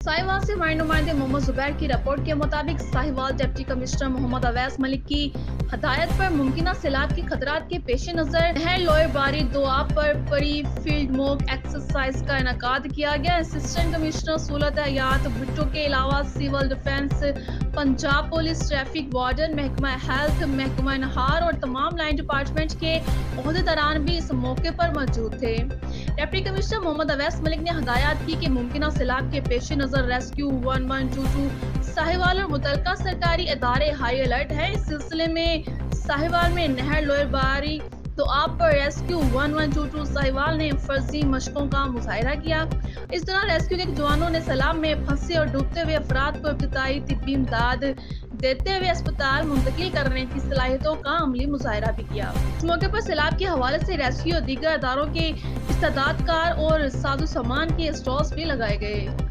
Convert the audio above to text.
साहिवाल से हमारे नुमाइंदे मोहम्मद जुबैर की रिपोर्ट के मुताबिक साहिवाल डिप्टी कमिश्नर मोहम्मद अवैस मलिक की हदायत पर मुमकिना सैलाब के खतरात के पेश नज़र नहर लोअर बारी दोआब पर बड़ी फील्ड मॉक एक्सरसाइज का इनकाद किया गया। असिस्टेंट कमिश्नर सूरत हयात भुट्टो के अलावा civil defence, Punjab police, traffic warden, महकमा हेल्थ, महकमा नहार और तमाम लाइन डिपार्टमेंट के ओहदेदारान भी इस मौके पर मौजूद थे। डिप्टी कमिश्नर मोहम्मद अवैस मलिक ने हदायत की कि मुमकिना सैलाब के पेश नज़र रेस्क्यू 1122 साहिवाल और मुतलका सरकारी इदारे हाई अलर्ट हैं। इस सिलसिले में साहिवाल में नहर लोअर बारी तो आप पर रेस्क्यू 1122 साहिवाल ने फर्जी मशकों का मुजाहिरा किया। इस दौरान रेस्क्यू के जवानों ने सैलाब में फंसे और डूबते हुए अफराद को इब्तिदाई तिब्बी इमदाद देते हुए अस्पताल मुंतकिल करने की सलाहियतों का अमली मुजाहिरा भी किया। इस मौके पर सैलाब के हवाले से रेस्क्यू और दीगर अदारों के इस्तेदादकार और साजो सामान के स्टॉल्स भी लगाए गए।